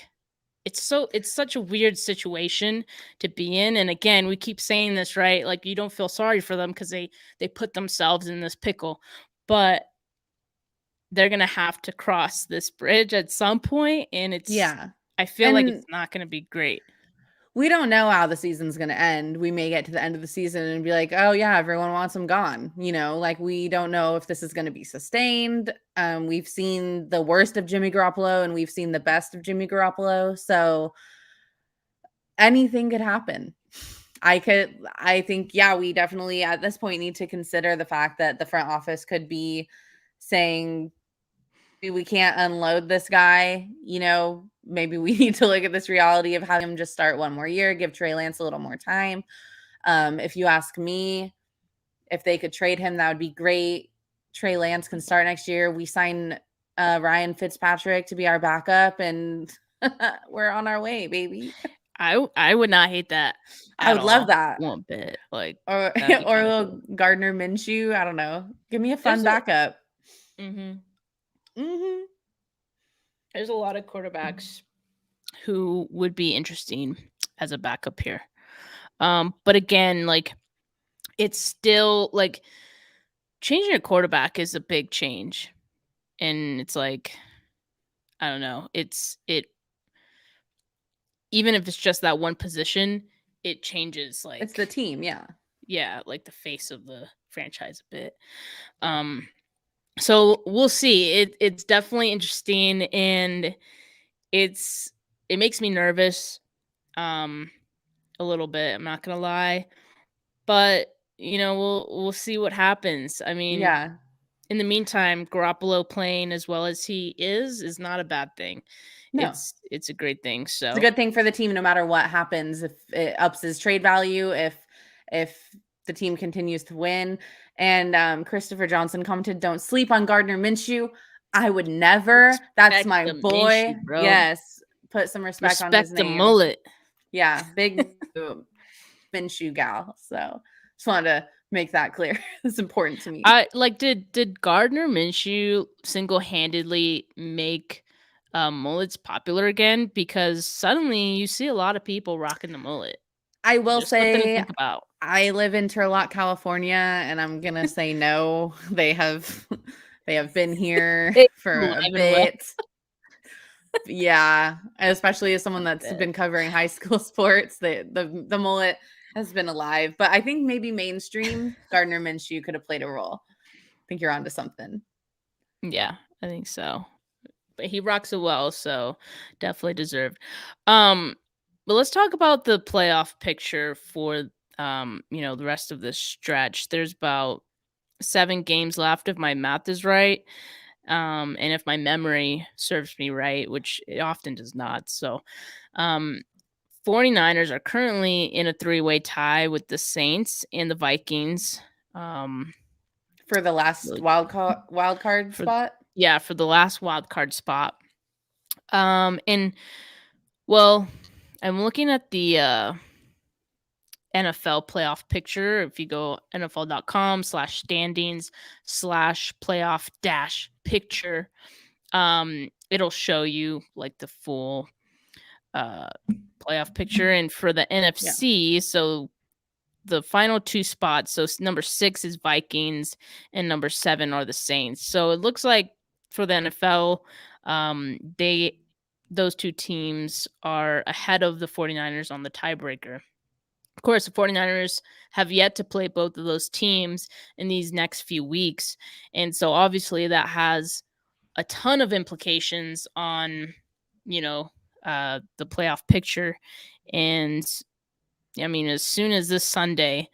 it's such a weird situation to be in. And again, we keep saying this, right? Like, you don't feel sorry for them because they put themselves in this pickle, but they're gonna have to cross this bridge at some point, and Yeah. I feel like And it's not gonna be great. we don't know how the season's going to end. We may get to the end of the season and be like, oh, yeah, everyone wants him gone. Like we don't know if this is going to be sustained. We've seen the worst of Jimmy Garoppolo and we've seen the best of Jimmy Garoppolo. So anything could happen. I think, yeah, we definitely at this point need to consider the fact that the front office could be saying, we can't unload this guy. Maybe we need to look at this reality of having him just start one more year, give Trey Lance a little more time. If you ask me, if they could trade him, that would be great. Trey Lance can start next year. We sign Ryan Fitzpatrick to be our backup, and we're on our way, baby. I would not hate that. I would love that. One bit. Like, or that'd be or a kinda little cool. Gardner Minshew. I don't know. Give me a fun There's a backup. mhm. Mm-hmm. There's a lot of quarterbacks who would be interesting as a backup here. But again, like, it's still like changing a quarterback is a big change. And it's like, I don't know. It even if it's just that one position, it changes It's the like, team, yeah. yeah, like the face of the franchise a bit. Um so we'll see. It's definitely interesting, and it makes me nervous a little bit, I'm not going to lie. But, we'll see what happens. I mean, Yeah. in the meantime, Garoppolo playing as well as he is not a bad thing. No. It's a great thing. It's a So good thing for the team no matter what happens. If it ups his trade value, if the team continues to win. And Christopher Johnson commented, "Don't sleep on Gardner Minshew. I would never. That's respect my the boy. Minshew, bro. Yes, put some respect on his Respect the name. mullet. Yeah, big Minshew gal. So just wanted to make that clear. It's important to me. I like did Gardner Minshew single-handedly make mullets popular again? Because suddenly you see a lot of people rocking the mullet. I will Just something to say think about. I live in Turlock, California, and I'm gonna say no. They have been here It's for a alive and well. bit. Yeah, especially as someone that's Bet. been covering high school sports, the mullet has been alive. But I think maybe mainstream Gardner Minshew could have played a role. I think you're onto something. Yeah, I think so. But he rocks it well, so definitely deserved. Um, but let's talk about the playoff picture for the rest of this stretch. There's about 7 games left if my math is right. And if my memory serves me right, which it often does not. So, um 49ers are currently in a three-way tie with the Saints and the Vikings. Um For the last really wild card for spot. yeah, for the last wild card spot. And well, I'm looking at the NFL playoff picture. If you go NFL.com/standings/playoff dash picture, it'll show you like the full uh playoff picture. And for the Yeah. NFC, so the final 2 spots, so number 6 is Vikings and number 7 are the Saints. So it looks like for the NFL, those 2 teams are ahead of the 49ers on the tiebreaker. Of course, the 49ers have yet to play both of those teams in these next few weeks. And so obviously that has a ton of implications on, the playoff picture. And I mean, as soon as this Sunday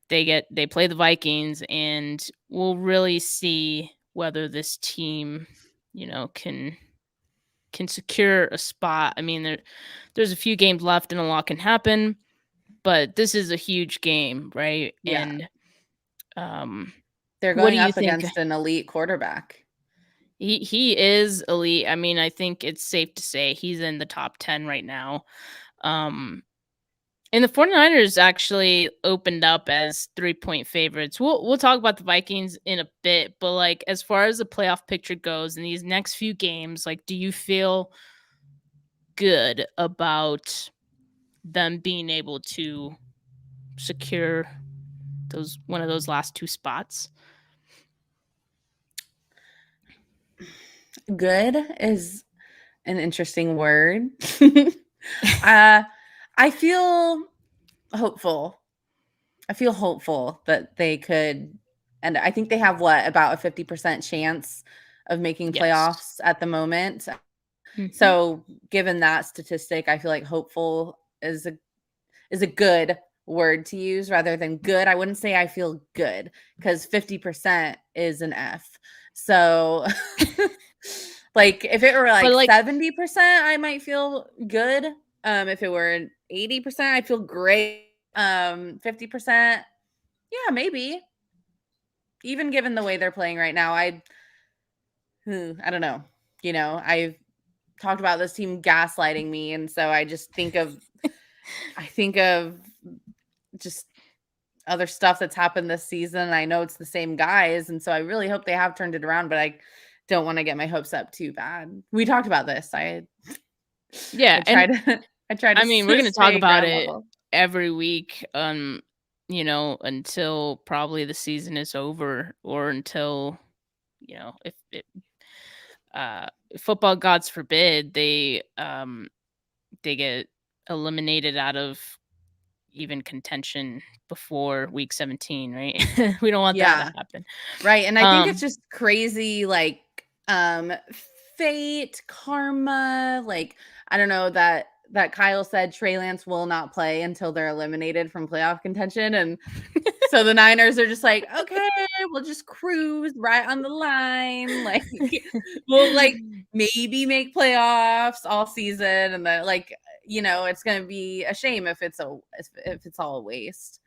they play the Vikings, and we'll really see whether this team, can secure a spot. I mean, there's a few games left and a lot can happen, but this is a huge game, right? Yeah. And They're what do going you up think? against an elite quarterback. He is elite. I mean, I think it's safe to say he's in the top 10 right now. Um And the 49ers actually opened up as 3-point favorites. We'll talk about the Vikings in a bit, but like as far as the playoff picture goes in these next few games, like do you feel good about them being able to secure one of those last two spots? Good is an interesting word. uh, I feel hopeful. I feel hopeful that they could, and I think they have about a 50% chance of making Yes. playoffs at the moment. Hmm. So, given that statistic, I feel like hopeful is a good word to use rather than good. I wouldn't say I feel good because 50% is an F. So like if it were But like like 70%, I might feel good. If it were 80%, I'd feel great. 50%, yeah, maybe. Even given the way they're playing right now, I don't know. I've talked about this team gaslighting me, and so I think of just other stuff that's happened this season. I know it's the same guys, and so I really hope they have turned it around, but I don't want to get my hopes up too bad. We talked about this. yeah, I and try to I try to I mean, we're going to talk stay about ground it level. every week, until probably the season is over or until, if it, football gods forbid they get eliminated out of even contention before week 17, right? We don't want that to Yeah. happen. Right, and I think it's Um just crazy, like, fate, karma, like, I don't know that Kyle said Trey Lance will not play until they're eliminated from playoff contention, and so the Niners are just like, "Okay, we'll just cruise right on the line, like, we'll, like, maybe make playoffs all season," and then, like, it's gonna be a shame if it's all a waste.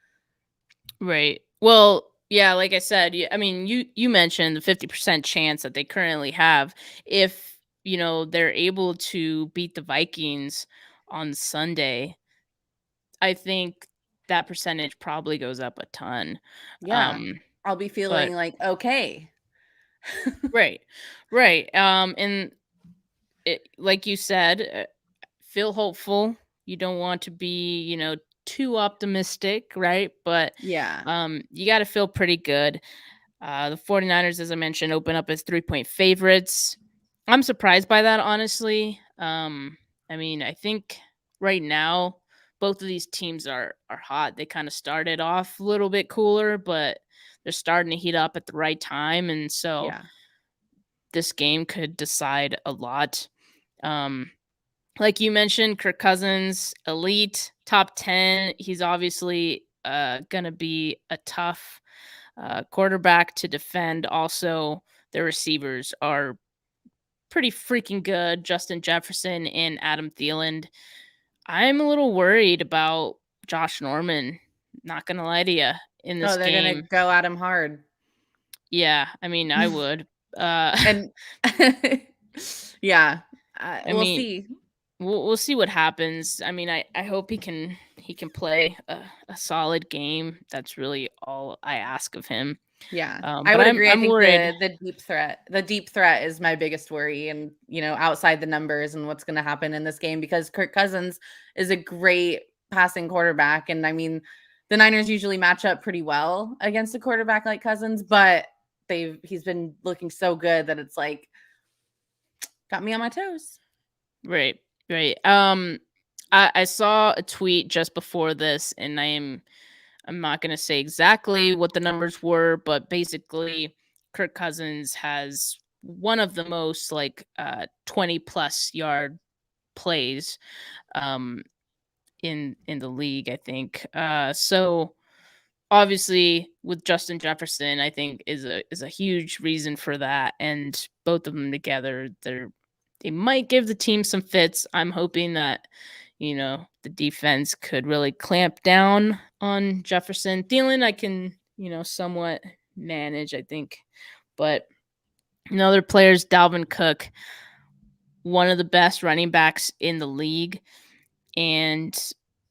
Right. Well, yeah, like I said, I mean, you mentioned the 50% chance that they currently have if, they're able to beat the Vikings on Sunday. I think that percentage probably goes up a ton. Yeah. Um I'll be but feeling like, "Okay." right. Right. And like you said, feel hopeful. You don't want to be, too optimistic, right? But Yeah. you got to feel pretty good. The 49ers, as I mentioned, open up as 3-point favorites. I'm surprised by that, honestly. I mean, I think right now both of these teams are hot. They kind of started off a little bit cooler, but they're starting to heat up at the right time, and so Yeah. this game could decide a lot. Um, like you mentioned, Kirk Cousins, elite, top 10. He's obviously gonna be a tough quarterback to defend. Also, their receivers are pretty freaking good. Justin Jefferson and Adam Thielen. I'm a little worried about Josh Norman. Not gonna lie to you in Oh, this they're gonna game. go at him hard. Yeah, I mean, I would. Uh, And yeah, I we'll mean, see. we'll see what happens. I mean, I hope he can play a solid game. That's really all I ask of him. Yeah, I But would I'm agree. I I'm think worried. the deep threat is my biggest worry, and outside the numbers and what's going to happen in this game because Kirk Cousins is a great passing quarterback, and I mean, the Niners usually match up pretty well against a quarterback like Cousins, but he's been looking so good that it's like got me on my toes. Right, right. I saw a tweet just before this, and I'm not gonna say exactly what the numbers were, but basically, Kirk Cousins has one of the most 20 plus yard plays um in the league, I think. So obviously with Justin Jefferson, I think is a huge reason for that, and both of them together, they might give the team some fits. I'm hoping that the defense could really clamp down on Jefferson. Thielen, I can somewhat manage, I think, but other players, Dalvin Cook, one of the best running backs in the league, and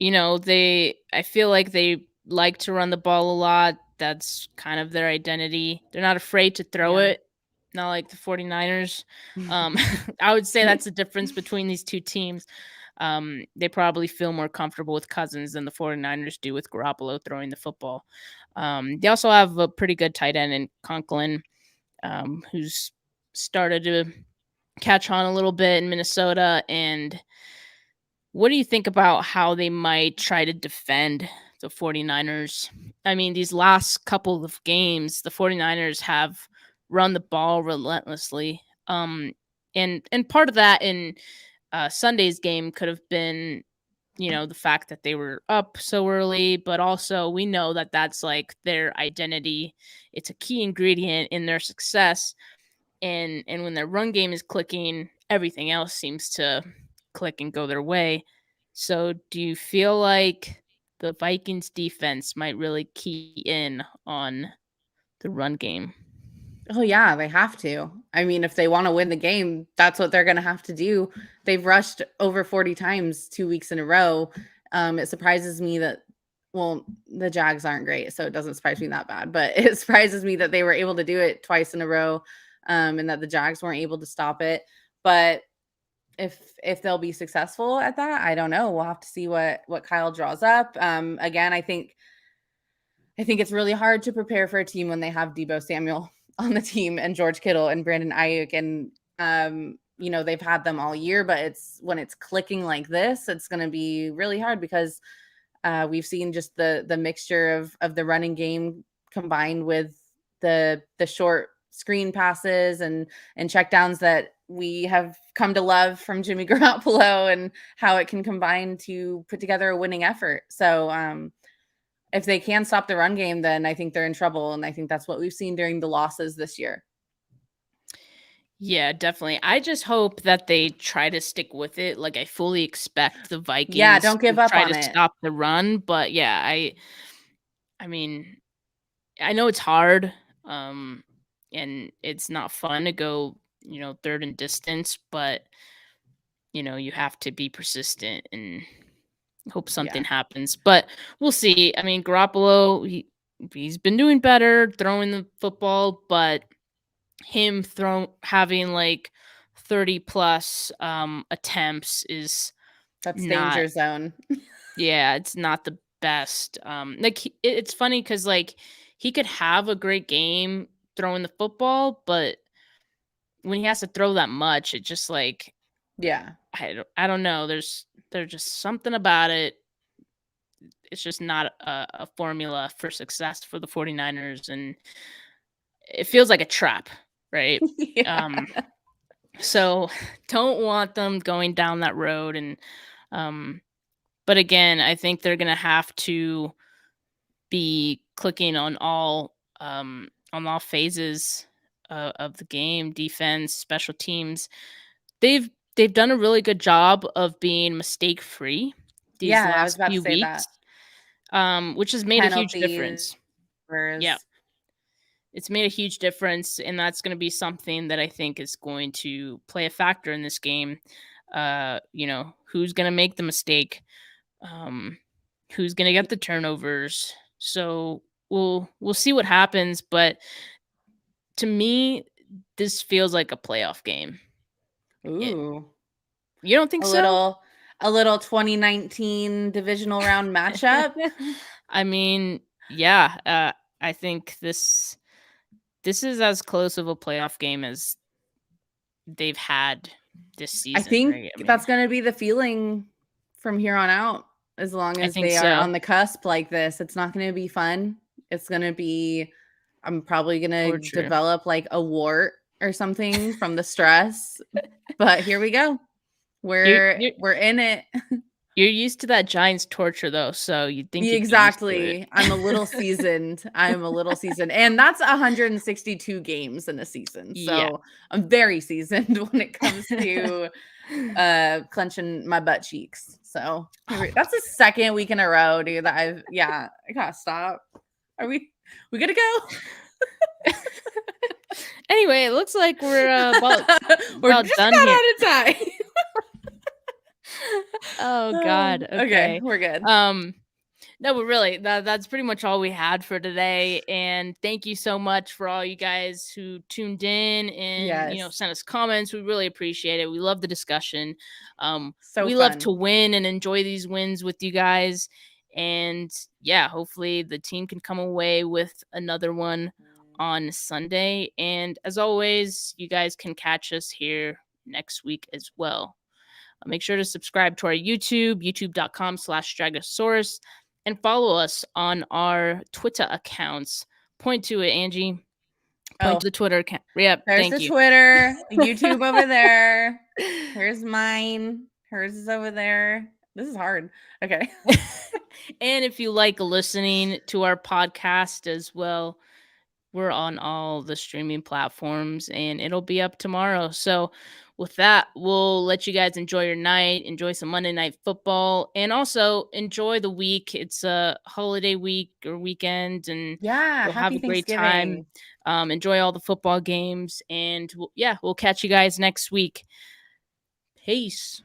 I feel like they like to run the ball a lot. That's kind of their identity. They're not afraid to throw Yeah. it, not like the 49ers. Um, I would say that's the difference between these two teams. They probably feel more comfortable with Cousins than the 49ers do with Garoppolo throwing the football. They also have a pretty good tight end in Conklin, who's started to catch on a little bit in Minnesota. And what do you think about how they might try to defend the 49ers? I mean, these last couple of games, the 49ers have run the ball relentlessly. And part of that in Sunday's game could have been, the fact that they were up so early, but also we know that that's like their identity. It's a key ingredient in their success. And when their run game is clicking, everything else seems to click and go their way. So do you feel like the Vikings defense might really key in on the run game? Oh yeah, they have to. I mean, if they want to win the game, that's what they're going to have to do. They've rushed over 40 times 2 weeks in a row. It surprises me that well, the Jags aren't great, so it doesn't surprise me that bad, but it surprises me that they were able to do it twice in a row, and that the Jags weren't able to stop it. But if they'll be successful at that, I don't know. We'll have to see what Kyle draws up. Again, I think it's really hard to prepare for a team when they have Deebo Samuel on the team and George Kittle and Brandon Ayuk. And, they've had them all year, but it's when it's clicking like this, it's going to be really hard because we've seen just the mixture of the running game combined with the short screen passes and checkdowns that we have come to love from Jimmy Garoppolo and how it can combine to put together a winning effort. So, if they can stop the run game, then I think they're in trouble. And I think that's what we've seen during the losses this year. Yeah, definitely. I just hope that they try to stick with it. Like I fully expect the Yeah, Vikings don't give to up try on to it. stop the run, but yeah, I mean, I know it's hard. And it's not fun to go, third and distance, but you have to be persistent and hope something Yeah. happens. But we'll see. I mean, Garoppolo, he's been doing better throwing the football, but him having like 30 plus attempts is That's not, danger zone. yeah, it's not the best. Like it's funny because like he could have a great game throwing the football, but when he has to throw that much, it just like Yeah. I don't know. There's just something about it. It's just not a formula for success for the 49ers, and it feels like a trap, right? Yeah. Um so don't want them going down that road. And um but again, I think they're going to have to be clicking on all phases of the game, defense, special teams. They've done a really good job of being mistake free these Yeah, I was last about to few say that. weeks, which has made a huge Penalties, difference. Yeah, whereas it's made a huge difference, and that's going to be something that I think is going to play a factor in this game. Who's going to make the mistake? Um, who's going to get the turnovers? So we'll see what happens, but to me, this feels like a playoff game. It, ooh, you don't think a so? little a little 2019 divisional round matchup. I mean, yeah, I think this is as close of a playoff game as they've had this I season, think right? I mean, that's going to be the feeling from here on out as long I as think they are so. on the cusp like this. It's not going to be fun. It's going to be I'm probably going to Torture. develop like a wart or something from the stress. But here we go. You're We're you're we're in it. you're used to that Giants torture though, so you'd think you'd be used to it. Exactly. I'm a little seasoned. I'm a little seasoned. And that's 162 games in a season. Yeah. So I'm very seasoned when it comes to clenching my butt cheeks. So that's the second week in a row, dude. That I gotta stop. Are we gotta go? Anyway, it looks like we're We're about just done about here. out of time. Oh God. Okay, Okay. we're good. Um no, but really that's pretty much all we had for today. And thank you so much for all you guys who tuned in and Yes. sent us comments. We really appreciate it. We love the discussion. So We love to fun. win and enjoy these wins with you guys. And yeah, hopefully the team can come away with another one on Sunday. And as always, you guys can catch us here next week as well. Make sure to subscribe to our YouTube, youtube.com/Stragosaurus, and follow us on our Twitter accounts. Point to it, Angie. Point Oh, to the Twitter account. Yep, there's thank the you. Twitter, YouTube over there. Here's mine. Hers is over there. This is hard. Okay. And if you like listening to our podcast as well, we're on all the streaming platforms and it'll be up tomorrow. So, with that, we'll let you guys enjoy your night, enjoy some Monday Night Football, and also enjoy the week. It's a holiday week or weekend, and Yeah. you'll have Happy a great time. Thanksgiving. Enjoy all the football games, and we'll catch you guys next week. Peace.